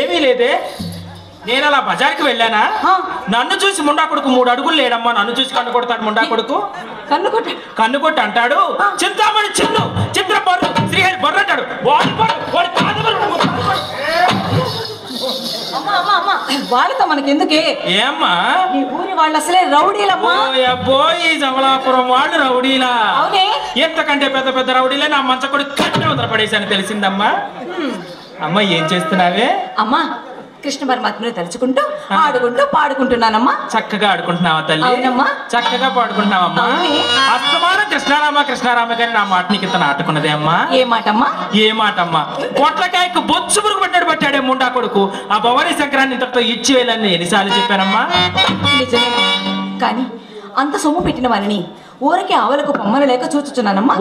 ఏమీ లేదే. నేను అలా బజార్కి వెళ్ళానా, నన్ను చూసి ముండా కొడుకు 3 అడుగులు లేడమ్మా. నన్ను చూసి కన్ను కొడతాడు ముండా కొడుకు. కన్ను కొట్టి అంటాడు, చింతామణి చిన్ను చిత్ర బొర్రు శ్రీహరి బొర్ర అంటాడు. వాళ్ళతో మనకెందుకే? ఏమ్మా ఈ ఊరి వాళ్ళు అసలే రౌడీలమ్మా. ఈ జమలాపురం వాళ్ళు రౌడీలా? అవునే. ఎంతకంటే పెద్ద పెద్ద రౌడీలే నా మంచకొడు కట్టిన వదల పడేసాను తెలిసిందమ్మా. అమ్మ ఏం చేస్తున్నావే? అమ్మా కృష్ణ పరమాత్మని తలుచుకుంటూ ఆడుకుంటూ పాడుకుంటున్నానమ్మా. చక్కగా ఆడుకుంటున్నావా తల్లి? అవునమ్మా. చక్కగా పాడుకుంటున్నావమ్మా. అస్తమానం కృష్ణారామ కృష్ణారామ కానీ నా మాట నీకు ఇంత నాటుకున్నదే అమ్మా. ఏ మాటమ్మా? ఏ మాటమ్మా? పొట్లకాయకు బొచ్చు పురుగు పట్టాడే ముండా కొడుకు ఆ భవానీ శంకరాన్ని ఇంతటితో ఇచ్చి వెళ్ళని ఎన్నిసార్లు చెప్పానమ్మా. నిజమే, కానీ అంత సొమ్ము పెట్టిన వారిని ఊరికి ఆవులకు పొమ్మలు లేక చూచుచున్నానమ్మా.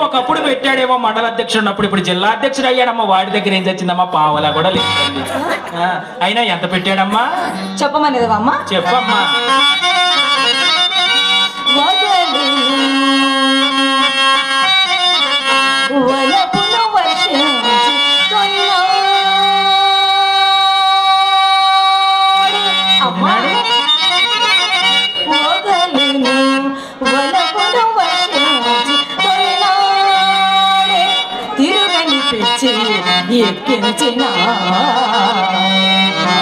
ఒకప్పుడు పెట్టాడేమో మండల అధ్యక్షుడు ఉన్నప్పుడు, ఇప్పుడు జిల్లా అధ్యక్షుడు అయ్యాడమ్మా. వాడి దగ్గర ఏం తెచ్చిందమ్మా? పావలా కూడా లేదు. అయినా ఎంత పెట్టాడమ్మా? చెప్పమనేదివా అమ్మా? చెప్పమ్మా.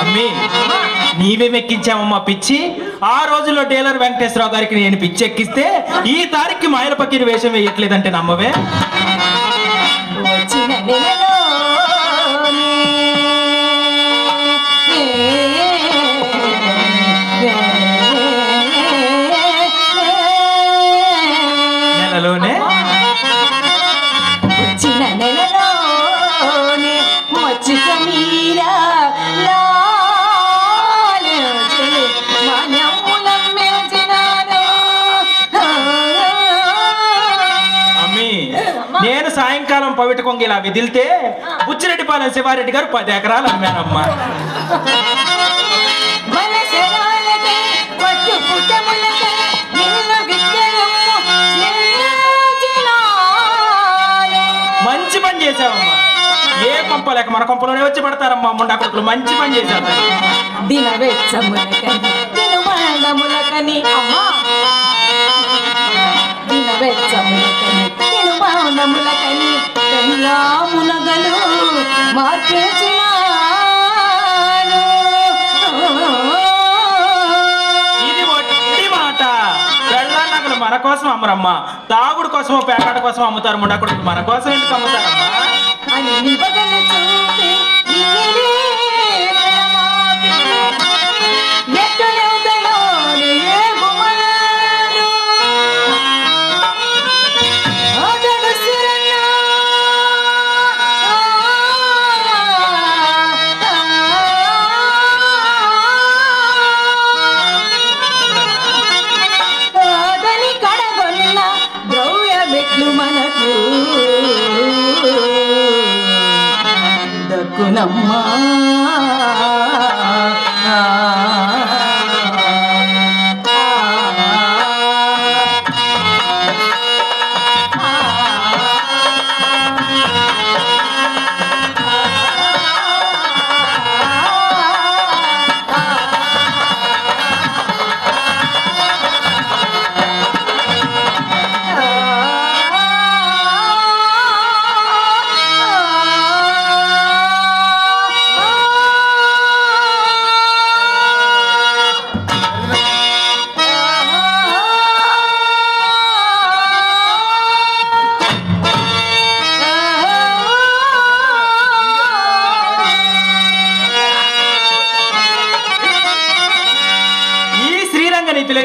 అమ్మి నీవేమెక్కించామమ్మా పిచ్చి? ఆ రోజుల్లో డేలర్ వెంకటేశ్వరరావు గారికి నేను పిచ్చి ఎక్కిస్తే ఈ తారీఖుకి మాయల పక్కీని వేషం వేయట్లేదంటే నమ్మవే? నెలలోనే నేను సాయంకాలం పవిట కొంగి ఇలా విదిలితే బుచ్చిరెడ్డిపాలెం శివారెడ్డి గారు 10 ఎకరాలు అమ్మానమ్మా. మంచి పని చేసావమ్మా. ఏ కొంప లేక మన కొంపలోనే వచ్చి పడతారమ్మా ముండా కొడుకులు. మంచి పని చేశావు. ఇది వట్టి మాట. పెళ్ళాన్నగలు మన కోసం అమ్మరమ్మా. తాగుడు కోసమో పేకాట కోసం అమ్ముతారు ముండా కొడుకులు. మన కోసం ఎందుకు అమ్ముతారమ్మా? దక్కునమ్మా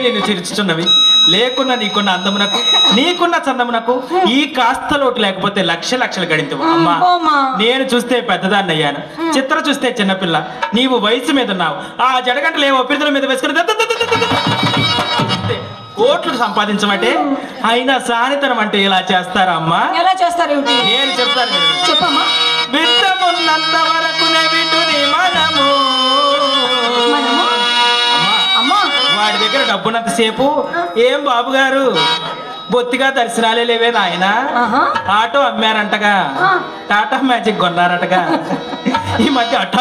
నేను చిరుచుచున్నవి లేకున్నా నీకున్న అందమునకు నీకున్న చందమునకు ఈ కాస్త లోటు లేకపోతే లక్షలు గడించవు అమ్మా. నేను చూస్తే పెద్దదాన్ని అయ్యాను, చిత్ర చూస్తే చిన్నపిల్ల, నీవు వయసు మీద ఉన్నావు. ఆ జడగంటలు ఏవో పిల్లల మీద వేసుకుని కోట్లు సంపాదించమంటే అయినా సానితనం అంటే ఇలా చేస్తారా అమ్మా? ఎలా చేస్తారు? నేను చెప్తాను, చెప్పమ్మా. విత్తమున్నంత వరకు విటుని మనము. వాడి దగ్గర డబ్బున్నంతసేపు ఏం బాబు గారు బొత్తిగా దర్శనాలే లేవే నాయన, ఆటో అమ్మారంటగా, టాటా మ్యాజిక్ కొన్నారటగా, ఈ మధ్య అట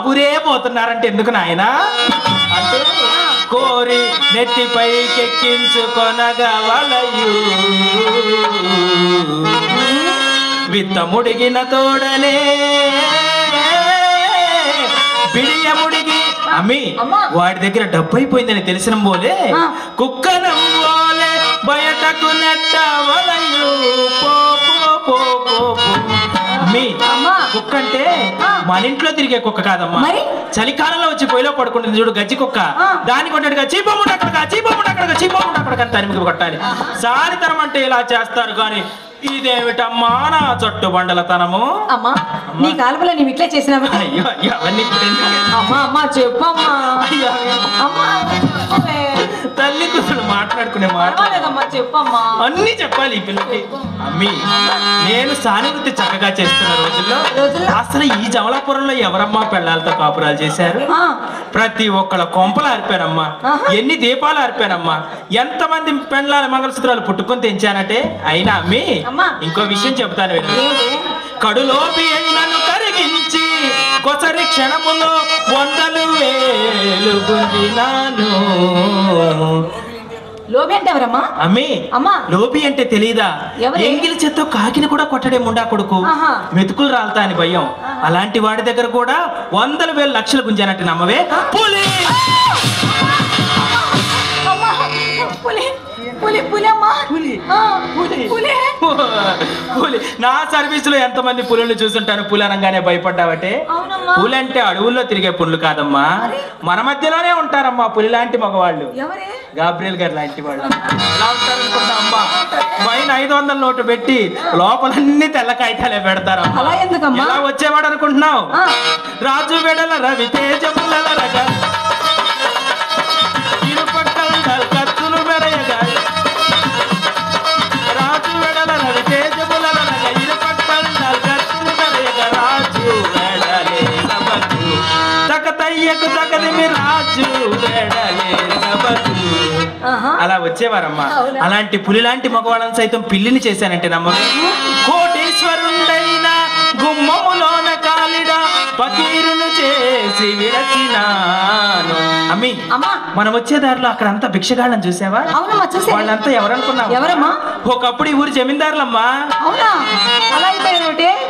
ఊరే పోతున్నారంటే ఎందుకు నాయనా అంటే కోరి నెత్తిపైకెక్కించుకొనగా వలయు విత్తముడిగిన తోడనే బిడియముడిగి అమ్మి వాడి దగ్గర డబ్బు అయిపోయిందని తెలిసిన పోలే కుక్కనం పోలే బయటకు నెట్ట వలయు కుక్క అంటే మన ఇంట్లో తిరిగే కుక్క కాదమ్మా చలికాలంలో వచ్చి పొయ్యిలో పడుకుంటుంది చూడు గజ్జి కుక్క దాన్ని కొట్టడుగా చీపముండ అక్కడికి తరిమికి కొట్టాలి సారితనం అంటే ఇలా చేస్తారు కానీ ఇదేమిటమ్మా నా చట్టు బండలతనము అమ్మా నీ కాలంలో నీవు ఇట్లా చేసినావు అయ్యో అవన్నీ అమ్మా చెప్పమ్మా తల్లి కూతురు మాట్లాడుకునే మాట్లాడమ్మా చెప్పమ్మా అన్ని చెప్పాలి ఈ పిల్లకి అమ్మి నేను సానుభూతి చక్కగా చేస్తున్న రోజుల్లో అసలు ఈ జమలాపురంలో ఎవరమ్మా పెళ్ళాలతో కాపురాలు చేశారు ప్రతి ఒక్కళ్ళ కొంపలు ఆరిపానమ్మా ఎన్ని దీపాలు ఆరిపానమ్మా ఎంతమంది పెళ్ళాల మంగళసూత్రాలు పుట్టుకొని తెంచానంటే అయినా అమ్మి ఇంకో విషయం చెబుతాను కడులోపి అయినను కరిగించి కొసరి క్షణములో 100,000 గుంజినాను. లోబి అంటే ఎవరమ్మా? అమ్మి లోబి అంటే తెలీదా? ఎంగిలి చేత్తో కాకిని కూడా కొట్టడే ముండా కొడుకు, మెతుకులు రాలతా అని భయం. అలాంటి వాడి దగ్గర కూడా 100,000 లక్షలు గుంజానంటే నమ్మవే? పులి పులి నా సర్వీస్ లో ఎంతమంది పులుల్ని చూసుంటాను. పులి అనగానే భయపడ్డావటే? పులి అంటే అడవుల్లో తిరిగే పులులు కాదమ్మా, మన మధ్యలోనే ఉంటారమ్మా పులి లాంటి మగవాళ్ళు. గాబ్రియల్ గారు లాంటి వాళ్ళు ఎలా ఉంటారనుకున్నా అమ్మా? పైన 500 నోటు పెట్టి లోపలన్నీ తెల్ల కాగితాలే పెడతారమ్మా. ఎలా వచ్చేవాడు అనుకుంటున్నావు? రాజు వెడల రవి తేజముల రగా ఇరుపక్కల కత్తులు మెరయగా, రాజు వెడల రవి తేజముల రగా ఇరుపక్కల కత్తులు మెరయగా, రాజు వెడలే సబకు తకతయ్యకు తకదిమి రాజు వెడలే సబకు. అలా వచ్చేవారమ్మా. అలాంటి పులి లాంటి మగవాళ్ళని సైతం పిల్లిని చేశానంటే నమ్మకం. కోటీశ్వరుండైన గుమ్మములోన కాలిడ పకీరును చేసి విరచినాను. అమ్మి మనం వచ్చే దారిలో అక్కడ అంతా భిక్షగాళ్ళని చూసావా? వాళ్ళంతా ఎవరనుకున్నావు? ఎవరమ్మా? ఒకప్పుడు ఈ ఊరి జమీందారులమ్మా.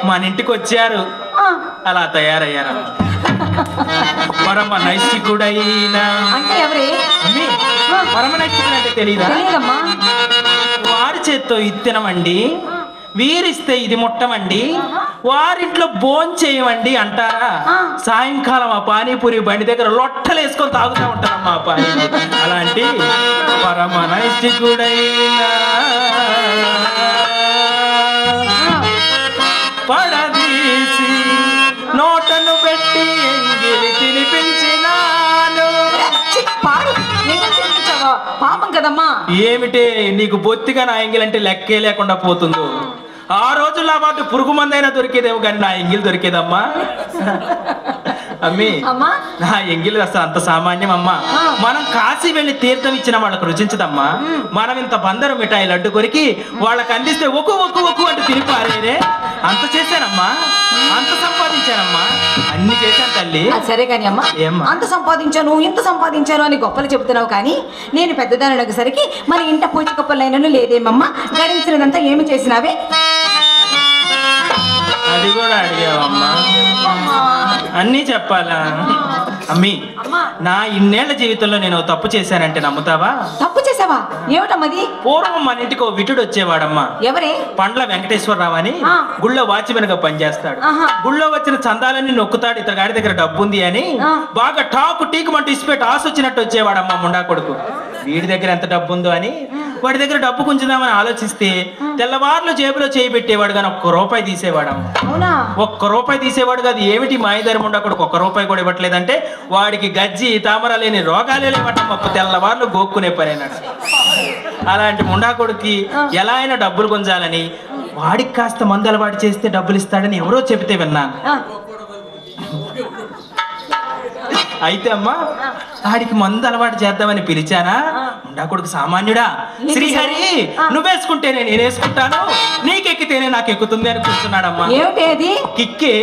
మన ఇంటికి వచ్చారు, అలా తయారయ్యారు. పరమ నైష్టికుడైనా అంటే ఎవరే? పరమ నైష్టికుడు అంటే తెలీదా? వారి చేత్తో ఇత్తనమండి, వీరిస్తే ఇది ముట్టమండి, వారింట్లో భోంచేయమండి అంటారా? సాయంకాలం ఆ పానీపూరి బండి దగ్గర లొట్టలు వేసుకొని తాగుతూ ఉంటారమ్మా ఆ పానీపూరి. అలాంటి పరమ నైష్టికుడైనా పడదీసి నోటను పెట్టి ఎంగిలి తినిపించినాను. పాపం కదమ్మా. ఏమిటే నీకు బొత్తిగా నా ఎంగిల్ అంటే లెక్కే లేకుండా పోతుందో? ఆ రోజుల్లో పాటు పురుగు మందైనా దొరికేదేమో కానీ నా ఎంగిల్ దొరికేదమ్మా? అమ్మి నా ఎంగిల్ అసలు అంత సామాన్యం అమ్మా. మనం కాశీ వెళ్ళి తీర్థం ఇచ్చిన వాళ్ళకు రుచించదమ్మా. మనం ఇంత బందరు మిఠాయి లడ్డు కొరికి వాళ్ళకి అందిస్తే ఒక్కు ఒక్కు ఒక్కు అంటే తిరిపారేనే. అంత చేశానమ్మా, అంత సంపాదించానమ్మా, అన్ని చేశాను తల్లి. సరే కానీ అమ్మా, అంత సంపాదించాను ఇంత సంపాదించాను అని గొప్పలు చెబుతున్నావు కానీ నేను పెద్దదాని అడిగేసరికి మన ఇంట పూచి కప్పలైనను లేదేమమ్మా, గడించినంతా ఏమి చేసినావే? అది కూడా అడిగావమ్మా, అన్నీ చెప్పాలా? అమ్మి నా ఇన్నేళ్ల జీవితంలో నేను తప్పు చేశానంటే నమ్ముతావా? తప్పు చేసావా? ఏమిటమ్మది? పూర్వం మన ఇంటికి ఓ విటుడు వచ్చేవాడమ్మా. ఎవరే? పండ్ల వెంకటేశ్వరరావు అని గుళ్ళో వాచ్మెన్ గా పనిచేస్తాడు. గుళ్ళో వచ్చిన చందాలన్నీ నొక్కుతాడు. ఇతర గాడి దగ్గర డబ్బు ఉంది అని బాగా టాకు టీకుమంటూ ఇసిపెట్టి ఆశ వచ్చినట్టు వచ్చేవాడమ్మా ముండా కొడుకు. వీడి దగ్గర ఎంత డబ్బు ఉందో అని వాడి దగ్గర డబ్బు గుంజుదామని ఆలోచిస్తే తెల్లవారులు జేబులో చేయి పెట్టేవాడు కానీ ఒక్క రూపాయి తీసేవాడమ్మా. ఒక్క రూపాయి తీసేవాడు కాదు. ఏమిటి మాయదారి ముండా కొడుకు ఒక్క రూపాయి కూడా ఇవ్వట్లేదంటే వాడికి గజ్జి తామర లేని రోగాలే లేవటమ్మా. తెల్లవారులు గోక్కునే పనేనాడు. అలాంటి ముండా కొడుకి ఎలా అయినా డబ్బులు గుంజాలని వాడికి కాస్త మందు అలవాటు చేస్తే డబ్బులు ఇస్తాడని ఎవరో చెబితే విన్నాను. అయితే అమ్మా ఆడికి మందు అలవాటు చేద్దామని పిలిచానా, ముండా కొడుకు సామాన్యుడా, శ్రీహరి నువ్వేసుకుంటేనే నేను వేసుకుంటాను, నీకెక్కితేనే నాకు ఎక్కుతుంది అని కూర్చున్నాడమ్మా. ఏమిటి అది కిక్కే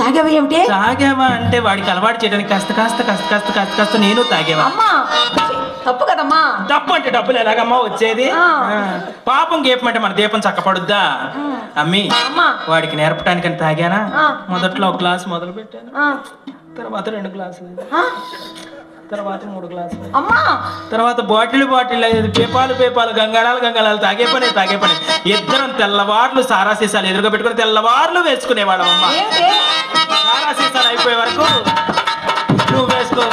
తాగావా? ఏమిటి తాగావా అంటే వాడికి అలవాటు చేయడానికి కాస్త నేను తాగేవా. అమ్మా తప్పు కదమ్మా. తప్పు అంటే డబ్బులు ఎలాగమ్మా వచ్చేది? పాపం గేపమంటే మన దీపం చక్కపడుద్దా అమ్మి? వాడికి నేర్పటానికని తాగానా? మొదట్లో ఒక గ్లాస్ మొదలు పెట్టాను, తర్వాత 2 గ్లాసులు, తర్వాత 3 గ్లాసులు, తర్వాత బాటిల్ పేపాలు గంగాళాలు తాగే పని. ఇద్దరం తెల్లవార్లు సారా సీసాలు ఎదురుగా పెట్టుకుని తెల్లవార్లు వేసుకునేవాళ్ళం అమ్మా. సారా సీసాలు అయిపోయే వరకు నువ్వు వేసుకో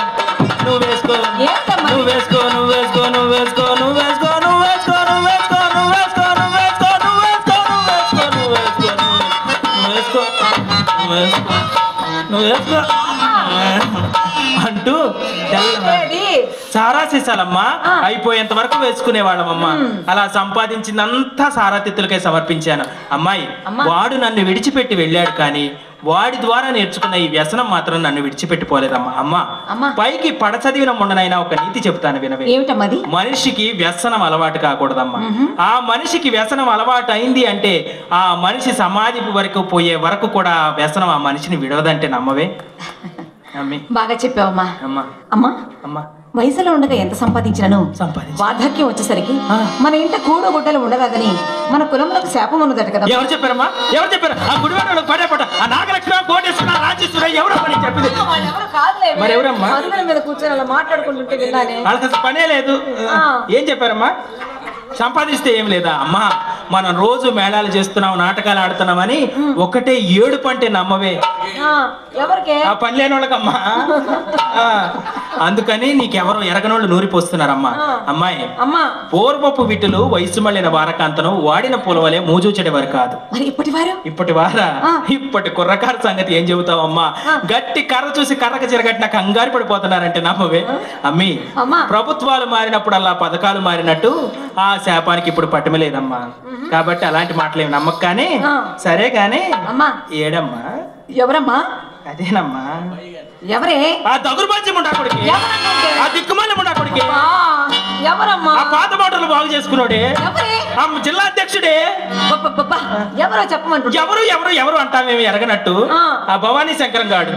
అంటూ సారా సీసాలమ్మా అయిపోయేంత వరకు వేసుకునేవాళ్ళమమ్మా. అలా సంపాదించిందంతా సారాతిత్తులకే సమర్పించాను. అమ్మాయి, వాడు నన్ను విడిచిపెట్టి వెళ్ళాడు, కానీ వాడి ద్వారా నేర్చుకున్న ఈ వ్యసనం మాత్రం నన్ను విడిచిపెట్టిపోలేదమ్మా. అమ్మా, పైకి పడచదివిన ముండనైనా ఒక నీతి చెప్తాను వినవే. మనిషికి వ్యసనం అలవాటు కాకూడదమ్మా. ఆ మనిషికి వ్యసనం అలవాటు అయింది అంటే ఆ మనిషి సమాధి వరకు పోయే వరకు కూడా ఆ వ్యసనం ఆ మనిషిని విడవదంటే నమ్మవే. బాగా చెప్పావమ్మా. అమ్మా, వయసులో ఉండగా ఎంత సంపాదించినను వార్ధక్యం వచ్చేసరికి మన ఇంట కూడ గుడ్డలు ఉండరాదని మన కులంలో శాపం ఉన్నదట కదా. ఎవరు చెప్పారమ్మా? ఆ గుడివాడలో పడేపట ఆ నాగలక్ష్మి కోటేశ్వర రాజేశ్వర ఎవరు పని చెప్పింది? మరి ఎవరమ్మా? మీద కూర్చొని అలా మాట్లాడుకుంటుంటే విన్నానే. వాళ్ళకి అసలు పనే లేదు. ఏం చెప్పారమ్మా? సంపాదిస్తే ఏం లేదా అమ్మా, మనం రోజు మేళాలు చేస్తున్నాం, నాటకాలు ఆడుతున్నామని ఒకటే 7 పంటే నమ్మవే. ఆ పని లేని వాళ్ళకమ్మా. అందుకని నీకెవరో ఎరగనోళ్ళు నూరిపోస్తున్నారమ్మా. అమ్మాయి, పూర్వపు విటులు వయసు మళ్ళిన వారకాంతను వాడిన పూలవలే మూజూచెడేవారు కాదు. ఇప్పటి కుర్రకారు సంగతి ఏం చెబుతావమ్మా? గట్టి కర్ర చూసి కర్రకు చిరగట్టిన కంగారు పడిపోతున్నారంటే నమ్మవే. అమ్మి, ప్రభుత్వాలు మారినప్పుడల్లా పథకాలు మారినట్టు ఆ శాపానికి ఇప్పుడు పట్టమలేదమ్మా. కాబట్టి అలాంటి మాటలు ఏమి నమ్మక. కానీ సరే కానీ ఏడమ్మా? ఎవరమ్మా? అదేనమ్మా, ఎవరే? ఆ దగురుబాజీ ముండా కొడుకి, ఆ దిక్కుమాలి ముండా కొడుకి, ఎవరమ్మా? ఆ పాత మాటలు బాగు చేసుకున్నాడే, ఆ జిల్లా అధ్యక్షుడే. ఎవరో చెప్పమంటు. ఎవరు అంటామేమి ఎరగనట్టు ఆ భవానీ శంకరం గాడు.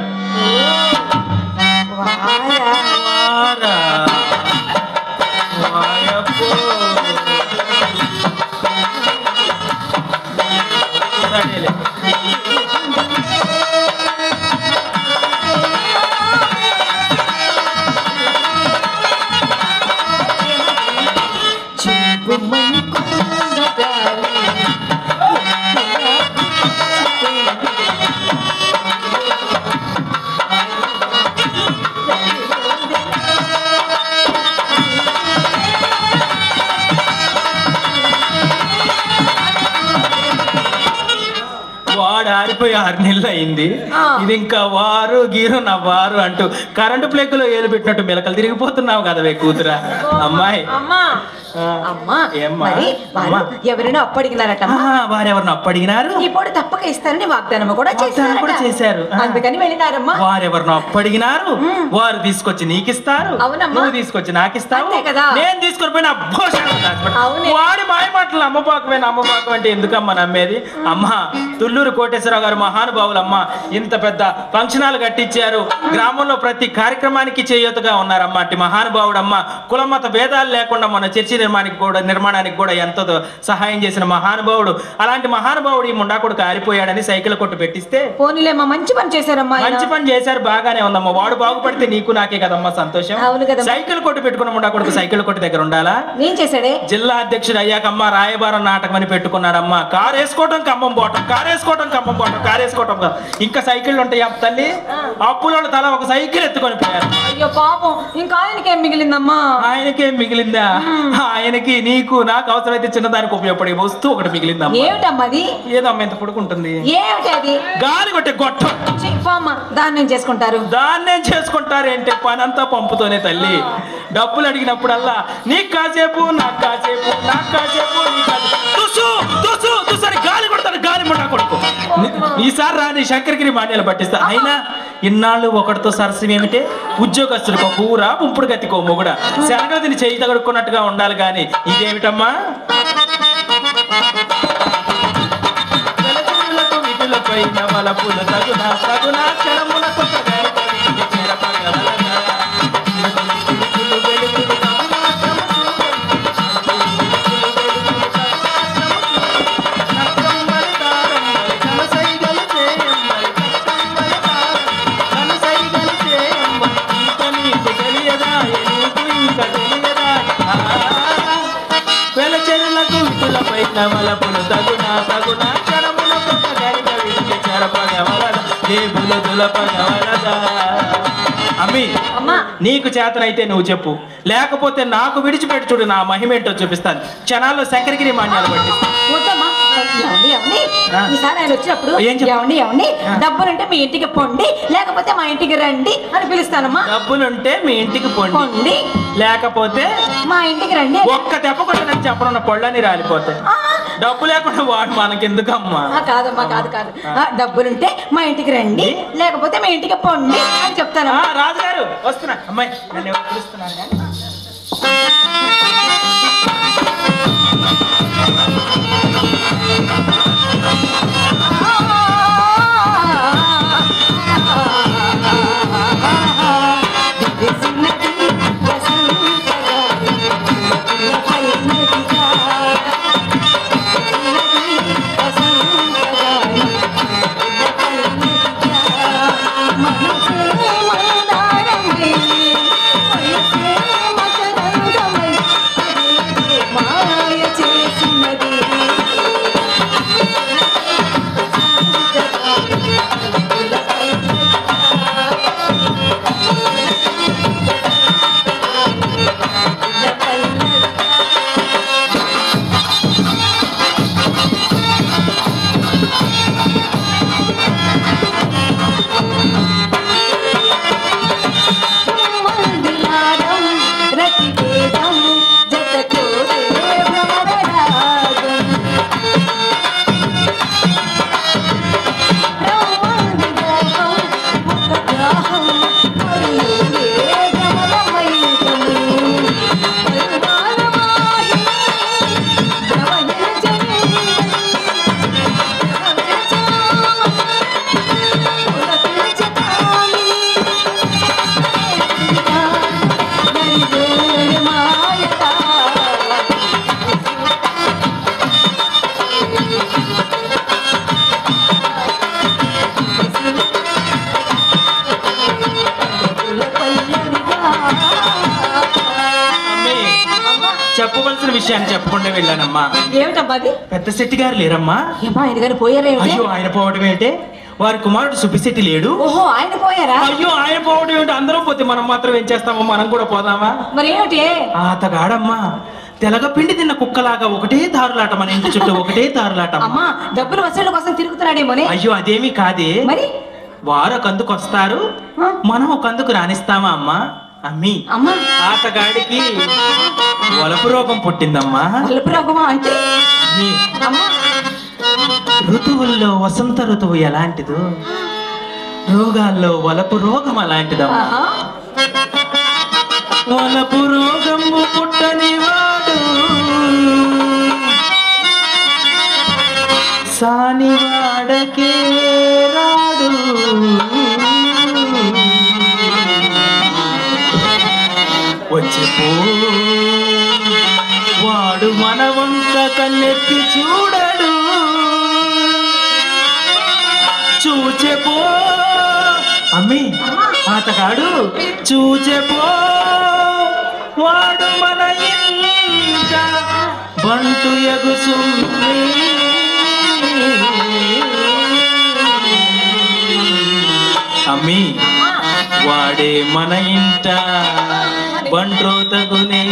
ఆరిపోయి 6 నెలలు అయింది. ఇది ఇంకా వారు గీరు నవ్వారు అంటూ కరెంటు ప్లేకులో ఏలు పెట్టినట్టు మెలకలు తిరిగిపోతున్నావు కదా కూతురా. అమ్మాయి, ఎవరైనా అప్పడిగినారట. వారెవరిని అప్పడిగినారు? ఇప్పుడు తప్పక ఇస్తారని వాగ్దానం కూడా చేశారు. అందుకని వెళ్ళినారమ్మా. వారెవరిని అప్పడిగినారు? వారు తీసుకొచ్చి నీకిస్తారు, నువ్వు తీసుకొచ్చి నాకిస్తావు, నేను తీసుకొని పోయిన వాడి మాయ మాటలు నమ్మపాకమైన అంటే ఎందుకమ్మా నమ్మేది? అమ్మా, తుళ్ళూరు కోటేశ్వరరావు గారు మహానుభావులమ్మా. ఇంత పెద్ద ఫంక్షన్ హాల్ కట్టించారు, గ్రామంలో ప్రతి కార్యక్రమానికి చేయూతగా ఉన్నారమ్మా. అట్టి మహానుభావుడమ్మా. కులమత భేదాలు లేకుండా మన చర్చి నిర్మాణానికి కూడా ఎంతో సహాయం చేసిన మహానుభావుడు. అలాంటి మహానుభావుడు ఈ ముండా కొడుకు ఆరిపోయాడని సైకిల్ కొట్టు పెట్టిస్తే మంచి పని చేశారమ్మా. మంచి పని చేశారు, బాగానే ఉందమ్మా. వాడు బాగుపడితే నీకు నాకే కదమ్మా సంతోషం. సైకిల్ కొట్టు పెట్టుకున్న ముండా కొడుకు సైకిల్ కొట్టు దగ్గర ఉండాలా? ఏం చేశాడే? జిల్లా అధ్యక్షుడు అయ్యాకమ్మా రాయబారం నాటకం అని పెట్టుకున్నాడమ్మా. కారు వేసుకోవటం ఖమ్మం పోవటం, కారు వేసుకోవటం ఖమ్మం పోవటం, కారు వేసుకోవటం. ఇంకా సైకిళ్ళు ఉంటాయి తల్లి. అప్పులో తల ఒక సైకిల్ ఎత్తుకొని పోయారు. అయ్యో పాపం, ఇంకా ఆయనకేం మిగిలిందమ్మా? ఆయనకేం మిగిలిందా? ఆయనకి నీకు నాకు అవసరమైతే చిన్నదానికి ఉపయోగపడే వస్తువు ఒకటి మిగిలిందమ్మా. ఏమిటమ్మది? ఏదమ్మా ఇంత పడుకుంటుంది? ఏమిటి అది? గాలి కొట్టే గొట్టం. దాన్ని ఏం చేసుకుంటారు? దాన్నేం చేసుకుంటారేంటే పనంతా పంపుతోనే తల్లి. డబ్బులు అడిగినప్పుడల్లా నీకు కాసేపు, నాకు కాసేపు, నాకు కాసేపు, నీకు గాలి కొడతాడు. గాలి ముండా కొడుకు ఈసారి రాని శంకరగిరి మాన్యాలు పట్టిస్తా. అయినా ఇన్నాళ్ళు ఒకటితో సరస్సు ఏమిటే ఉద్యోగస్తులకు కూర పుంపుడు గతికో మొగుడ శనగదిని చేయి తగడుకున్నట్టుగా ఉండాలి కానీ ఇదేమిటమ్మా పైన వలపుల తగునా తగునా క్షణమున కొత్త వెలచెరులకు విటుల పైన వలపుల తగునా తగునా క్షణమున కొత్త అమ్మి నీకు చేతనైతే నువ్వు చెప్పు లేకపోతే నాకు విడిచిపెట్టి చూడు నా మహిమేంటో చూపిస్తాను క్షణాల్లో శంకరగిరి మాన్యాలు బట్టి డబ్బులుంటే మీ ఇంటికి పొండి లేకపోతే మా ఇంటికి రండి అని పిలుస్తానమ్మా డబ్బులుంటే మీ ఇంటికి పొండి లేకపోతే మా ఇంటికి రండి ఒక్క దెబ్బ కొట్టనని చెప్పనున్న పొళ్ళని రాలిపోతాయి డబ్బు లేకుండా వాడు మనకెందుకమ్మా కాదమ్మా కాదు కాదు డబ్బులుంటే మా ఇంటికి రండి లేకపోతే మీ ఇంటికి పొండి అని చెప్తాను రాజుగారు వస్తున్నా అమ్మాయి నన్ను ఎవరు పిలుస్తున్నారు కానీ చెప్పవలసిన విషయాన్ని చెప్పకుండా వెళ్ళానమ్మా ఏమిటమ్మా అది పెద్ద శెట్టి గారు లేరమ్మా అయ్యో ఆయన పోవడం ఏంటే వారి కుమారుడు సుబ్బిశెట్టి లేడు ఓహో ఆయన పోయారా అయ్యో ఆయన పోవడం ఏంటి అందరం పోతే మనం మాత్రం ఏం చేస్తామో మనం కూడా పోదామా మరి ఏమిటి అతగాడమ్మా తెలగపిండి తిన్న కుక్కలాగా ఒకటే దారులాట మన ఇంటి చుట్టూ ఒకటే దారులాట అమ్మా డబ్బులు వసూలు కోసం తిరుగుతున్నాడేమోనే అయ్యో అదేమీ కాదే మరి వారు ఒక అందుకు వస్తారు మనం ఒక అందుకు రాణిస్తామా అమ్మా అమ్మి ఆతగాడికి వలపు రోగం పుట్టిందమ్మా వలపు రోగమా అంటే ఋతువుల్లో వసంత ఋతువు ఎలాంటిదో రోగాల్లో వలపు రోగం అలాంటిదమ్మా వలపు రోగము పుట్టని వాడు సానివాడకే రాడు వచ్చిపో వాడు మన వంక కన్నెత్తి చూడడు చూచెపో అమ్మి ఆతగాడు చూచెపో వాడు మన ఇంట బంటు ఎగుసుంది అమ్మి వాడే మన ఇంట బంట్రో తగునే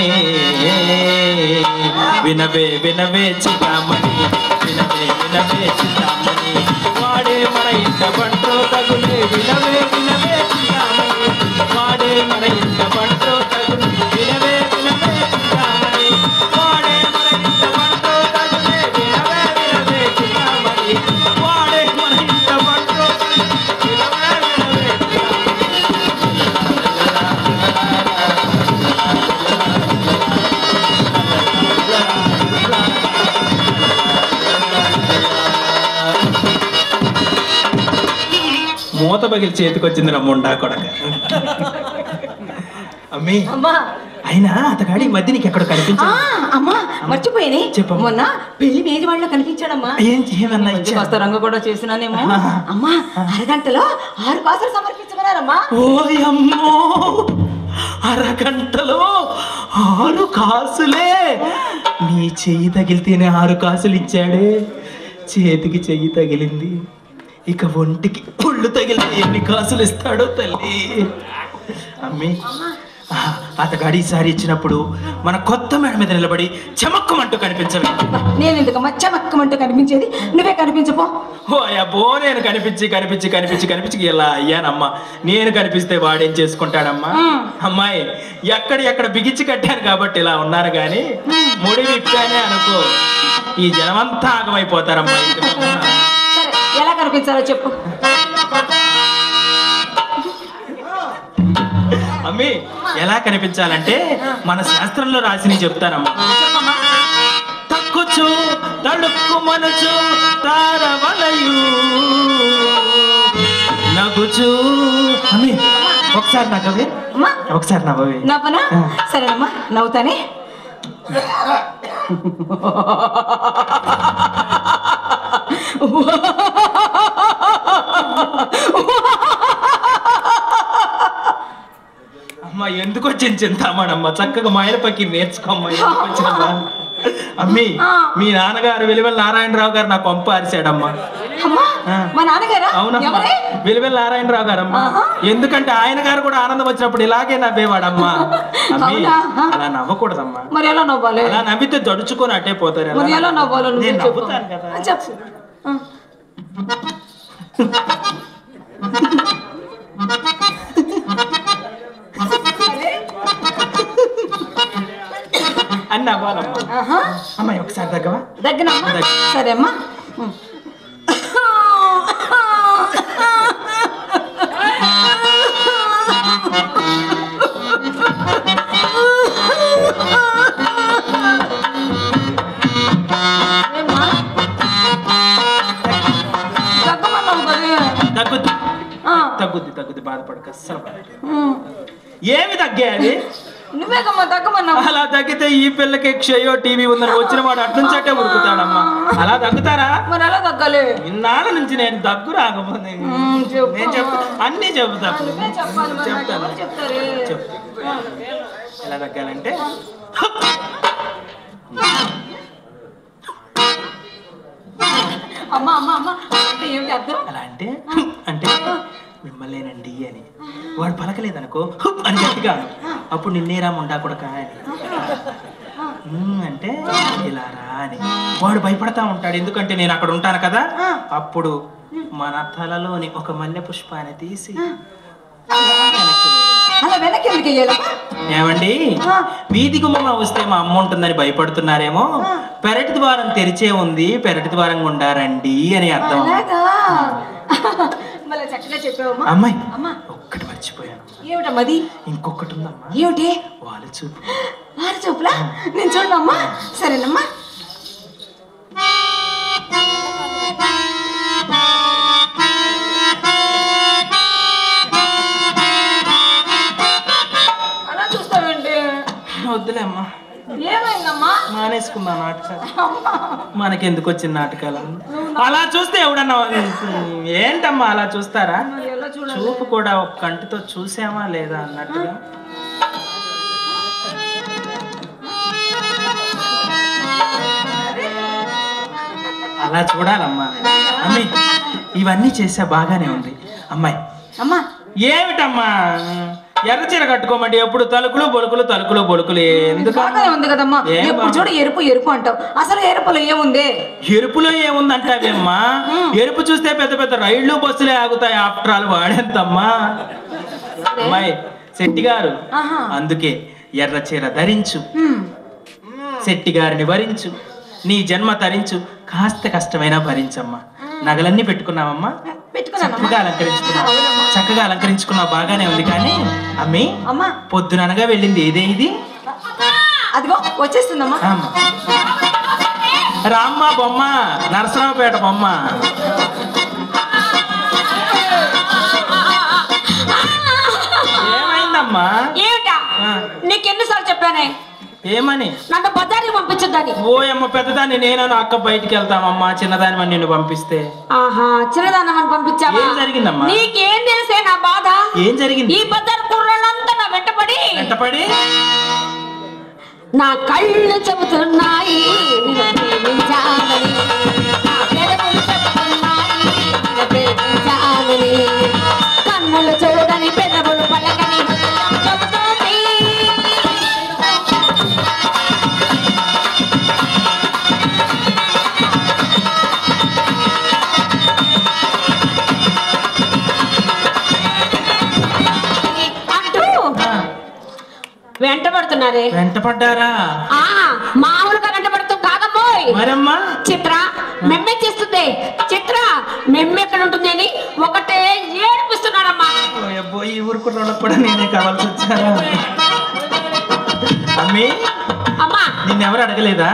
వినవే వినవే చితామణి వినవే వినవే చితామణి వాడే మన ఇంట బంట్రో తగునే వినవే వినవే చితామణి వాడే మన ఇంట బంట్రో తగునే వినవే వినవే చితామణి వాడే మన ఇంట బంట్రో తగునే వినవే వినవే చితామణి వాడే మన ఇంట బంట్రో తగునే వినవే వినవే చితామణి మూత పగిలి చేతికి వచ్చింది రమ్ముండా కొడక. అమ్మి అయినా అతగాడి మధ్య నీకు ఎక్కడ కనిపించా? అమ్మా మర్చిపోయాని చెప్పు. మొన్న పెళ్లి మేజి వాళ్ళలో కనిపించాడమ్మా. ఏమన్నా కాస్త రంగు కూడా చేసినానేమో. అమ్మా అరగంటలో 6 కాసులు సమర్పించమన్నారమ్మా. ఓయమ్మో, అరగంటలో 6 కాసులే? నీ చెయ్యి తగిలితేనే 6 కాసులు ఇచ్చాడే. చేతికి చెయ్యి తగిలింది, ఇక ఒంటికి ఒళ్ళు తగిలితే ఎన్ని కాసులు ఇస్తాడో తల్లి. అమ్మి అతగాడి ఈసారి ఇచ్చినప్పుడు మన కొత్త మేడ మీద నిలబడి చమక్కమంటూ కనిపించవే. నేను ఎందుకమ్మా చమక్కమంటూ కనిపించేది? నువ్వే కనిపించపో. ఓ అబ్బో, నేను కనిపించి కనిపించి కనిపించి కనిపించి ఇలా అయ్యానమ్మా. నేను కనిపిస్తే వాడేం చేసుకుంటాడమ్మా? అమ్మాయి ఎక్కడ బిగించి కట్టాను కాబట్టి ఇలా ఉన్నాను గాని ముడి విప్పానే అనుకో, ఈ జనమంతా ఆగమైపోతారమ్మా. సరే ఎలా కనిపించాలో చెప్పు. అమ్మి ఎలా కనిపించాలంటే మన శాస్త్రంలో రాసి చెప్తానమ్మా. తక్కుచు తడుక్కు మనచు తారవలయు నగుచు. అమ్మి ఒకసారి నవ్వే, ఒకసారి నవ్వే. నవ్వనా? సరేనమ్మా నవ్వుతానే. అమ్మా ఎందుకు వచ్చింది చింతామణమ్మ? చక్కగా మాయల పక్కి నేర్చుకోమ్మా. ఎందుకు వచ్చినమ్మా? అమ్మి మీ నాన్నగారు వెలివెల నారాయణరావు గారు నాకు పంపు అరిశాడమ్మా. అవునమ్మా, వెలివెల నారాయణరావు గారమ్మా. ఎందుకంటే ఆయన గారు కూడా ఆనందం వచ్చినప్పుడు ఇలాగే నవ్వేవాడమ్మా. అమ్మి అలా నవ్వకూడదమ్మా. మరి ఎలా నవ్వాలి? అలా నవ్వితే దడుచుకొని అట్టే పోతారు. ఎలా నవ్వాలో నేను నవ్వుతాను కదా. చెప్పు. అని నవ్వాలమ్మా. అమ్మాయి ఒకసారి దగ్గవా? దగ్గనమ్మా. సరే అమ్మా. తగ్గుద్ది బాధపడక. అస్సలు ఏమి తగ్గాది? నువ్వేకమ్మా తగ్గమన్నా. అలా తగ్గితే ఈ పిల్లకి క్షయో టీవీ ఉందని వచ్చిన వాడు అట్నుంచటే ఉరుకుతాడమ్మా. అలా తగ్గుతారా? మరి ఎలా తగ్గాలి? ఇన్నాళ్ళ నుంచి నేను దగ్గు రాకపోతే నేను చెప్తా, అన్నీ చెప్తాను. ఎలా తగ్గాలంటే అమ్మా అమ్మా అమ్మా అంటే ఏమిటి అర్థం? అలా అంటే అంటే మిమ్మల్నేనండి అని వాడు పలకలేదనుకో అని గట్టిగా అప్పుడు నిన్నేరా ముండా కొడక అని అంటే ఇలా రా అని వాడు భయపడతా ఉంటాడు. ఎందుకంటే నేను అక్కడ ఉంటాను కదా. అప్పుడు మన తలలోని ఒక మల్లె పుష్పాన్ని తీసి ఏమండి వీధి గుమ్మం వస్తే మా అమ్మ ఉంటుందని భయపడుతున్నారేమో, పెరటి ద్వారం తెరిచే ఉంది, పెరటి ద్వారం ఉండారండి అని అర్థం. అమ్మాయి ఒక్కటి మర్చిపోయాను. ఏమిటమ్మది? ఇంకొకటి ఉందమ్మా. ఏమిటి? వాళ్ళ చూపు. వాళ్ళ చూపులా? నేను చూడమ్మా. సరేనమ్మా. అలా చూస్తావేంటి? వద్దులే అమ్మా. ఏమైందమ్మా? మానేసుకుందా నాటకాలు. మనకెందుకు వచ్చిన నాటకాలు? అలా చూస్తే ఎవడన్నా ఏంటమ్మా అలా చూస్తారా? చూపు కూడా ఒక కంటితో చూసామా లేదా అన్నట్టుగా. అలా చూడాలమ్మా. అమ్మాయి ఇవన్నీ చేసా బాగానే ఉంది. అమ్మాయి అమ్మా ఏమిటమ్మా ఎర్ర చీర కట్టుకోమంటే ఎప్పుడు తలుకులు బొలుకులు తలుకులు బొలుకులు ఎందుకు ఉంది కదమ్మా? ఎప్పుడు చూడు ఎరుపు ఎరుపు అంటావు. అసలు ఎరుపులో ఏముంది? ఎరుపులో ఏముందంటావేమ్మా? ఎరుపు చూస్తే పెద్ద పెద్ద రైళ్లు బస్సులే ఆగుతాయి. After all వాడేంతమ్మా. అమ్మాయి శెట్టి గారు అందుకే ఎర్ర చీర ధరించు, శెట్టి గారిని వరించు, నీ జన్మ తరించు, కాస్త కష్టమైనా భరించమ్మా. నగలన్నీ పెట్టుకున్నావమ్మా? చక్కగా అలంకరించుకున్నావు, చక్కగా అలంకరించుకున్నావు బాగానే ఉంది. కానీ అమ్మి పొద్దుననగా వెళ్ళింది ఏదే ఇది? అదిగో వచ్చేస్తుందమ్మా. రామ్మ బొమ్మ, నరసరావుపేట బొమ్మ. చెప్పానే ఏమని? నన్ను బజార్కి పంపించొద్దని. ఓ అమ్మ పెద్దదాన్ని నేను అక్క బయటికి వెళ్తామమ్మా, చిన్నదాని నిన్ను పంపిస్తే. ఆహా, చిన్నదాన్ని పంపించావా? ఏం జరిగిందమ్మా? నీకేం తెలిసే నా బాధ? ఏం జరిగింది? ఈ బజార్ కుర్రాళ్ళంతా నా వెంటపడి నా కళ్ళు చెబుతున్నాయి నిన్ను ప్రేమించాలని, నా పెదవులు చెబుతున్నాయి నిన్ను ప్రేమించాలని, కన్నులు చూడని పెదవులు పలకని చెబుతుంది. వెంటబడుతున్నారే. వెంటపడ్డారా? మామూలుగా వెంటబడుతూ కాదమ్మోయ్. మరమ్మా చిత్ర మెమ్మెచ్చేస్తుంది. చిత్ర మెమ్మెక్కడ ఉంటుంది అని ఒకటే ఏడిపిస్తున్నారమ్మా. ఈ ఊరుకున్న కూడా నేనే కావాల్సి వచ్చారా? అమ్మి అమ్మా నిన్నెవరు అడగలేదా?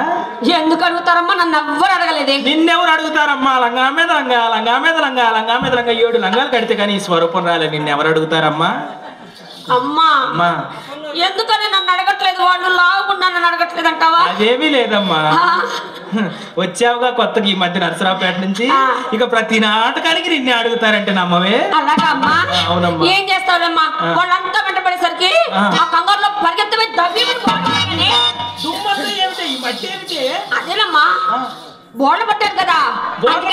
ఎందుకు అడుగుతారమ్మా? నన్ను ఎవ్వరు అడగలేదే. నిన్నెవరు అడుగుతారమ్మా? లంగా మీద లంగా, లంగా మీద లంగా, లంగా మీద లంగా 7 లంగాలు కడితే కానీ ఈ స్వరూపం రాలే. నిన్నెవరు అడుగుతారమ్మా? అమ్మా ఎందుకని నన్ను అడగట్లేదు? వాళ్ళు లావుకుండా నన్ను అడగట్లేదు అంటావా? అదేమీ లేదమ్మా, వచ్చావుగా కొత్తగా ఈ మధ్య నరసరావుపేట నుంచి, ఇక ప్రతి నాటకానికి నిన్నే అడుగుతారంటే నమ్మవే? అలాగా అమ్మా? అవునమ్మా. ఏం చేస్తావమ్మా? వాళ్ళంతా వెంటబడేసరికి ఆ కంగారులో పరిగెత్తమే అదేనమ్మా బోర్డు పట్టారు కదా.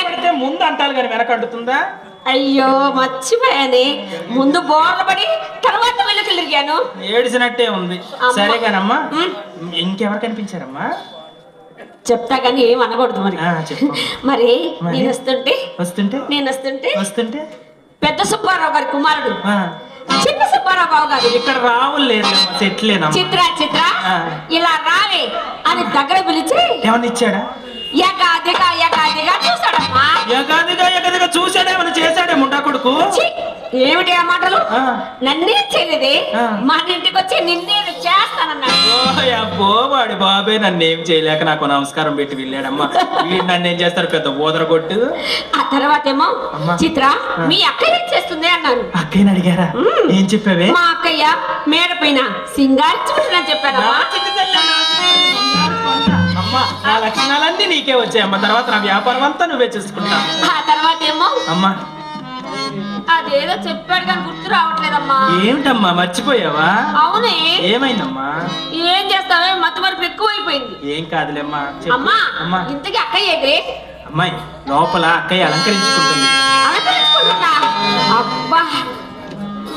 పడితే ముందు అంటారు కానీ వెనకంటుతుందా? అయ్యో మర్చిపోయాని, ముందు బోర్లు పడి తర్వాత వెళ్ళి తిరిగాను. ఏడిసినట్టే ఉంది. సరే కానమ్మా, ఇంకెవరు కనిపించారమ్మా? చెప్తా గానీ ఏం అనకూడదు మరి. మరి నేను వస్తుంటే పెద్ద సుబ్బారావు గారి కుమారుడు చిన్న సుబ్బారావు బాబు గారు ఇక్కడ రావులేదు చిత్ర ఇలా రావే అని దగ్గర పిలిచి ఏమన్నా ఇచ్చాడా? ఎగాదిగా చూసాడమ్మా. ఎగాదిగా చూసాడేమన్నా చేశాడే ముండా కొడుకు? ఏమిటి ఆ మాటలు? నన్నే చేయలేదే, మా ఇంటికి వచ్చి నిన్నే చేస్తానన్నాడు. వాడి బాబే నన్నేం చేయలేక నాకు నమస్కారం పెట్టి వెళ్ళాడమ్మా. వీడు నన్ను ఏం చేస్తారు? పెద్ద ఊదర కొట్టు. ఆ తర్వాత ఏమో చిత్ర మీ అక్కయ్య ఏం చేస్తుంది అన్నాను. అక్కయ్యని అడిగారా? ఏం చెప్పావే? మా అక్కయ్య మేడ పైన సింగారించుకుంటున్నా చెప్పానమ్మా. అమ్మా నా లక్షణాలన్నీ నీకే వచ్చాయమ్మా, తర్వాత నా వ్యాపారం అంతా నువ్వే చూసుకుంటా. ఆ తర్వాత ఏమో అమ్మా అదేదో చెప్పాడు కానీ గుర్తు రావట్లేదమ్మా. ఏమిటమ్మా మర్చిపోయావా? అవునే. ఏమైందమ్మా? ఏం చేస్తావే, మత్తు మరుపు ఎక్కువైపోయింది. ఏం కాదులేమ్మా. అమ్మా ఇంతకీ అక్కయ్యేది? అమ్మాయి లోపల అక్కయ్య అలంకరించుకుంటుంది. అలంకరించుకుంటుందా? అబ్బా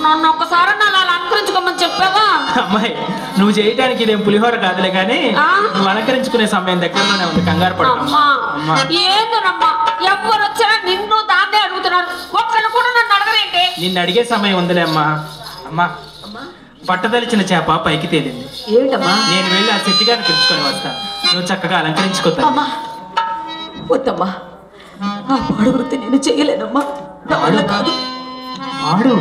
నన్ను ఒక్కసారి అలా అలంకరించుకోమని చెప్పావా? అమ్మాయి నువ్వు చేయడానికి ఇదేం పులిహోర కాదులే కానీ నువ్వు అలంకరించుకునే సమయం దగ్గరలోనే ఉంది, కంగారు పడమ్మా. ఏందోనమ్మా ఎవరు వచ్చారా నిన్ను దాన్నే అడుగుతున్నారు, ఒక్కరు కూడా నన్ను అడగరేంటి? నిన్ను అడిగే సమయం ఉందిలే అమ్మా. అమ్మా పట్టదలిచిన చేప పైకి తేలింది. ఏమిటమ్మా? నేను వెళ్ళి ఆ చెట్టు గారిని పిలుచుకొని వస్తాను, నువ్వు చక్కగా అలంకరించుకోతా. వద్దమ్మా, ఆ పాడు వృత్తి నేను చేయలేనమ్మా. కాదు పాడు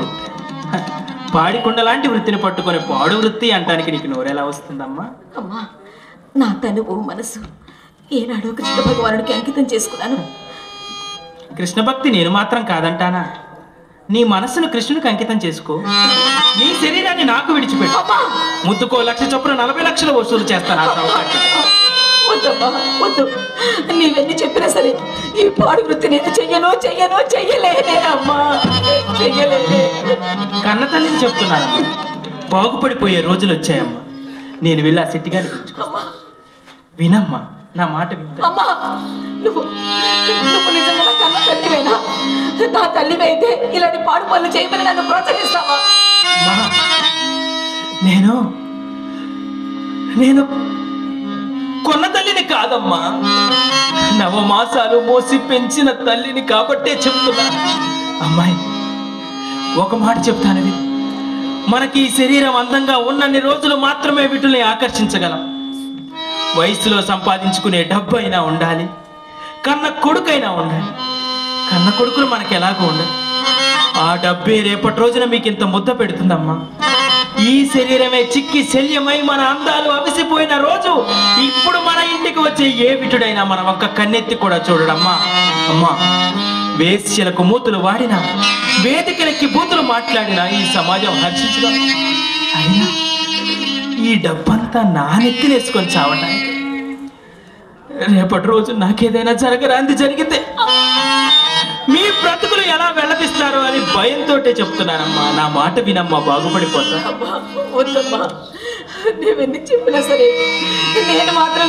పాడికొండ లాంటి వృత్తిని పట్టుకొని పాడు వృత్తి అంటానికి నీకు నోరెలా వస్తుందమ్మా? అమ్మా నా తనువు మనసు ఏనాడో కృష్ణ భగవానుడికి అంకితం చేసుకున్నాను. కృష్ణ భక్తి నేను మాత్రం కాదంటానా? నీ మనస్సును కృష్ణునికి అంకితం చేసుకో, నీ శరీరాన్ని నాకు విడిచిపెట్టు. ముద్దుకో 1,00,000 చొప్పున 40 లక్షలు వసూలు చేస్తాను. వద్దమ్మా వద్దు, నీవెన్ని చెప్పినా సరే ఈ పాడు వృత్తి నేను చెయ్యలేనమ్మా, చెయ్యలేనే. కన్న తల్లిని చెప్తున్నాను, బాగుపడిపోయే రోజులు వచ్చాయమ్మా. నేను వెళ్ళి ఆ శెట్టి గారిని వినమ్మా, నా మాట అమ్మా. నువ్వు నిజంగా కన్న తల్లివేనా? నా తల్లివైతే ఇలాంటి పాడు పనులు చేయమని నన్ను ప్రోత్సహిస్తావా? నేను కొన్న తల్లిని కాదమ్మా, నవమాసాలు మోసి పెంచిన తల్లిని కాబట్టే చెప్తున్నా. అమ్మాయి ఒక మాట చెప్తానవి, మనకి ఈ శరీరం అందంగా ఉన్నన్ని రోజులు మాత్రమే వీటిని ఆకర్షించగలం. వయసులో సంపాదించుకునే డబ్బు అయినా ఉండాలి, కన్న కొడుకైనా ఉండాలి. కన్న కొడుకులు మనకి ఎలాగో ఉండాలి. ఆ డబ్బే రేపటి రోజున మీకు ఇంత ముద్ద పెడుతుందమ్మా. ఈ శరీరమే చిక్కి శల్యమై మన అందాలు అవిసిపోయిన రోజు ఇప్పుడు మన ఇంటికి వచ్చే ఏ విటుడైనా మనం ఒక్క కన్నెత్తి కూడా చూడడమ్మా. అమ్మా వేశ్యలకు మూతులు వాడినా, వేదికలకి బూతులు మాట్లాడినా ఈ సమాజం హర్షించడం. అయినా ఈ ఈ డబ్బంతా నా నెత్తినేసుకొని చావటానికి. రేపటి రోజు నాకేదైనా జరగరాంది జరిగితే మీ బ్రతుకులు ఎలా వెళ్ళపిస్తారో అని భయంతో చెప్తున్నానమ్మా. నా మాట వినమ్మా, బాగుపడిపోతా. నువ్వెన్ని చెప్పినా సరే నేను మాత్రం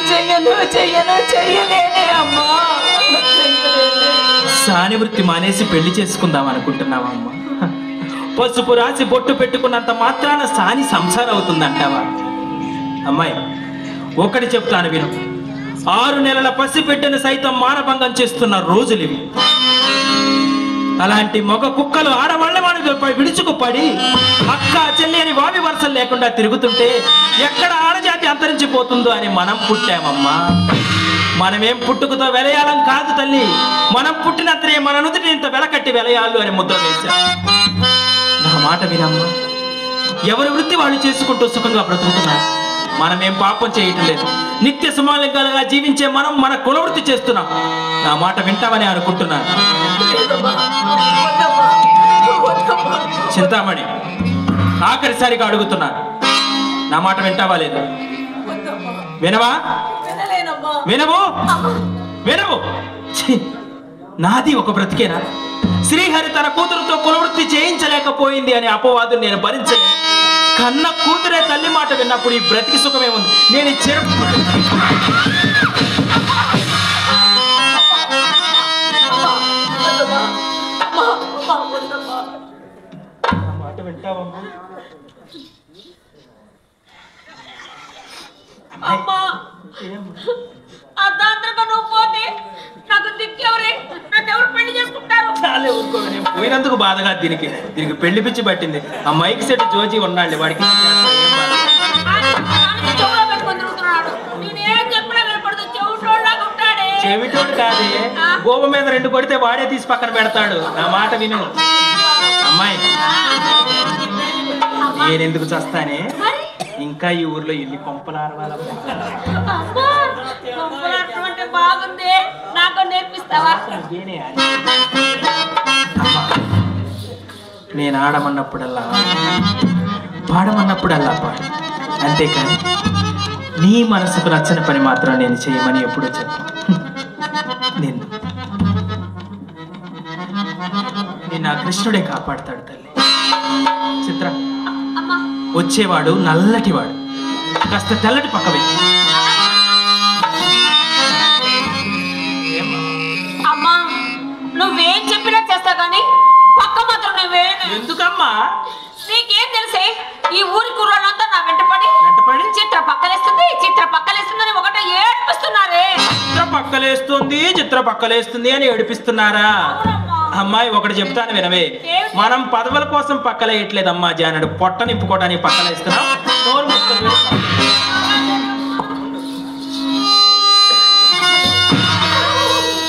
చెయ్యలేనే అమ్మా. సాని వృత్తి మానేసి పెళ్లి చేసుకుందాం అనుకుంటున్నావమ్మా? పసుపు రాసి బొట్టు పెట్టుకున్నంత మాత్రాన సాని సంసారం అవుతుందంటావా? అమ్మాయి, ఒకటి చెప్తాను విను. 6 నెలల పసిబిడ్డను సైతం మానభంగం చేస్తున్న రోజులు ఇవి. అలాంటి మగ కుక్కలు ఆడవాళ్ళ వాడిపై విడుచుకుపడి అక్క చెల్లి అని వావి వరుసలు లేకుండా తిరుగుతుంటే ఎక్కడ ఆడజాతి అంతరించిపోతుందో అని మనం పుట్టామమ్మా. మనమేం పుట్టుకతో వెలయాలం కాదు తల్లి. మనం పుట్టినంతనే మన నుదుటిని ఇంత వెలకట్టి వెలయాలు అని ముద్ర వేశాం. నా మాట వినమ్మా. ఎవరి వృత్తి వాళ్ళు చేసుకుంటూ సుఖంగా బ్రతుకుతున్నారు. మనమేం పాపం చేయటం లేదు. నిత్య సుమాలింగాలుగా జీవించే మనం మన కులవృత్తి చేస్తున్నాం. నా మాట వింటామని అనుకుంటున్నాను. చింతామణి, ఆఖరిసారిగా అడుగుతున్నాను, నా మాట వింటావా లేదు? వినవా? వినవు? వినవు? నాది ఒక బ్రతికేనా? శ్రీహరి తన కూతురుతో కులవృత్తి చేయించలేకపోయింది అనే అపవాదుని నేను భరించలేదు. కన్న కూతురే తల్లి మాట విన్నప్పుడు ఈ బ్రతికి సుఖమే ఉంది. నేను మాట వింటావమ్మా? అమ్మా, అర్ధాంతరంగా నువ్వు పోతే నాకు దిక్కెవరే? నన్ను ఎవరు పెళ్లి చేసుకుంటారు? పోయినందుకు బాధగా దీనికి పెళ్లి పిచ్చి పట్టింది. ఆ మైక్ సెట్ జోజీ ఉన్నాడు, వాడికి చెవిటోడు కాదే, గోప మీద 2 కొడితే వాడే తీసి పక్కన పెడతాడు. నా మాట విను అమ్మాయి. నేనెందుకు చస్తానే? ఇంకా ఈ ఊర్లో ఎన్ని కొంపలారవాలమ్మా. బాగుంది, నాకు నేర్పిస్తావా? నేను ఆడమన్నప్పుడల్లా పాడమన్నప్పుడల్లా పాడు, అంతేకాని నీ మనసుకు నచ్చని పని మాత్రం నేను చేయమని ఎప్పుడూ చెప్పు. నిన్ను ఆ కృష్ణుడే కాపాడుతాడు తల్లి. చిత్ర, వచ్చేవాడు నల్లటివాడు, కాస్త తెల్లటి పక్క వెయ్యి. అమ్మా, నువ్వేం చెప్పినా చేస్తా గానీ పక్క మాత్రం నువ్వే. ఎందుకమ్మా? నీకేం తెలిసే? ఈ ఊరి కుర్రాళ్ళంతా నా వెంటపడి చిత్ర పక్కలేస్తుందని ఒకటే ఏడిపిస్తున్నారే. చిత్ర పక్కలేస్తుంది అని ఏడిపిస్తున్నారా? అమ్మాయి, ఒకటి చెప్తాను వినవే. మనం పదవుల కోసం పక్కలేయట్లేదమ్మా జానడు. పొట్ట నింపుకోవడానికి పక్కలేస్తున్నాం. నోరు మూసుకొని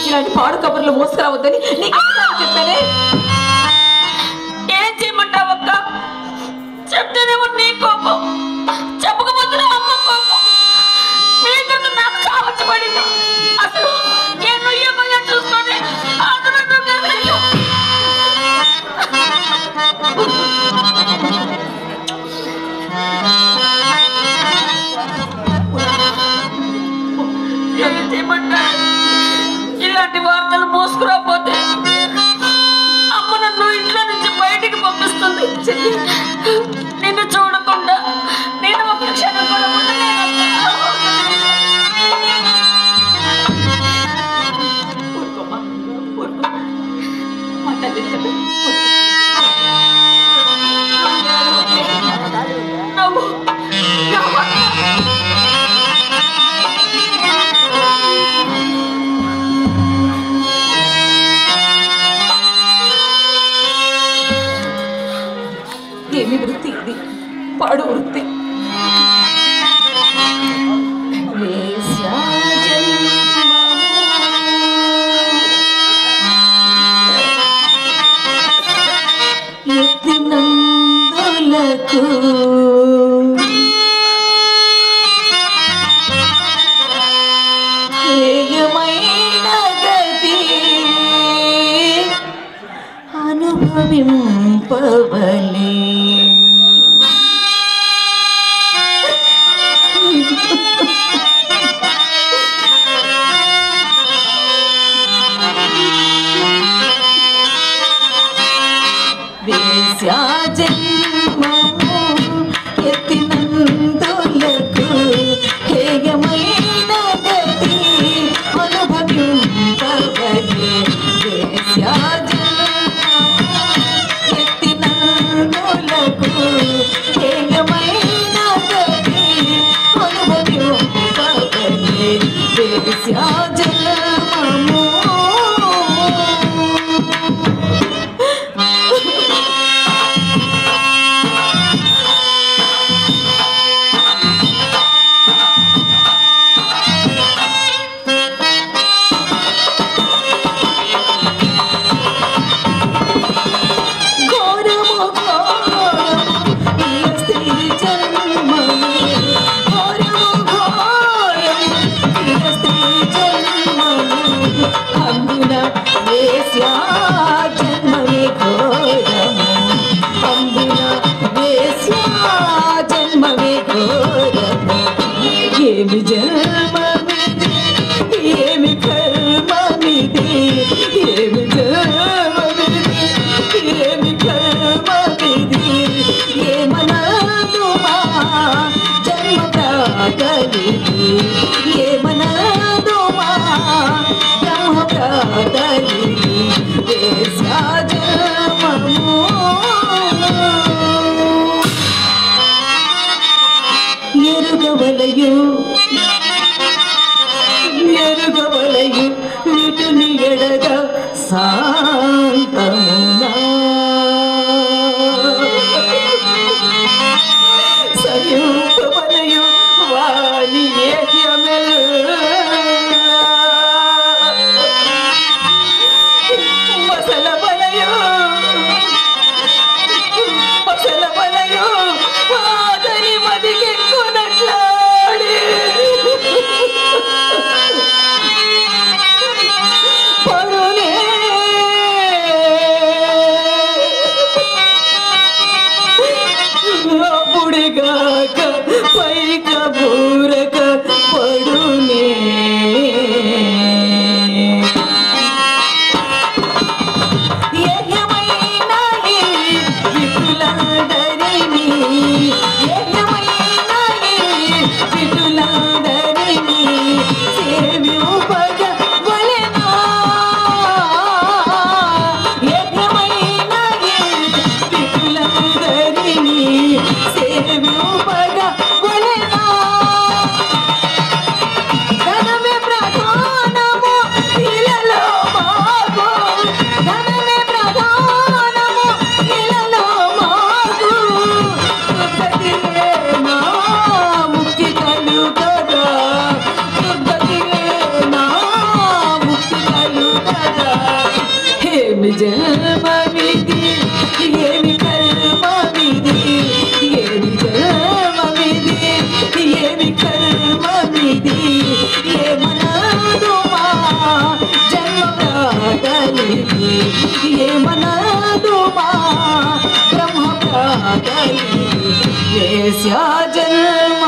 ఇలాంటి పాడు కబుర్లు మోసుకురావద్దని నీకు చెప్పానే. ఏం చేయమంటావక్క? చెప్తేనేమో నీ కోపం, చెప్పకపోతే అమ్మ కోపం. మీ ఇద్దరు నాకు కావచ్చు పడింది. అసలు నేను చూసుకోండి. ఏం చేయమంటా? ఇలాంటి వార్తలు మోసుకురాపోతే అమ్మ నన్ను ఇంట్లో నుంచి బయటికి పంపిస్తుంది. నిన్ను చూడకుండా నేను ఒక క్షణం కూడా ఏమి వృత్తి ఇది? పాడు వృత్తి. ఎత్తినందులకు హేయమైన గతి అనుభవింపవలే. వేశ్యా జన్మము ఎత్తినందులకు హేయమైన గతి అనుభవింపవలె వేశ్యా ఎత్తినందులకు హేయమైన గతి అనుభవింపవలె వేశ్యా జన్మము ఏమి జన్మమిది ఏమి కర్మమిది ఏమి జన్మమిది ఏమి కర్మమిది ఏమనదుమా జన్మ ప్రాతలిది ఏమనదుమా బ్రహ్మ ప్రాతలిది వేశ్యా జన్మము ఎరుగవలయు ఎరుగవలయు వీటిని ఎడగ శాంతమునా సయువలయు వాణి మసలవలయు మసలవలయు వాదని మదికి పరునే అప్పుడుగాక పైక బూరక పడునే ఏయమైన విపులందరినీ విపులందరినీ సేవింపగ వలెనా ఏయమైన విపులందరినీ సేవింపగ వలెనా ధనమే ప్రధానము ఇలలో మాకు ధనమే ప్రధానము ఇలలో మాకు దుర్గతిలేనా ముక్తి కలుగదా దుర్గతిలేనా ముక్తి కలుగదా ఏమి జన్మమిది ఏమి కర్మమిది ఏమి జన్మమిది ఏమి కర్మమిది ఏమనదుమా జన్మ ప్రాతలిది ఏమనదుమా బ్రహ్మ ప్రాతలిది వేశ్యా జన్మ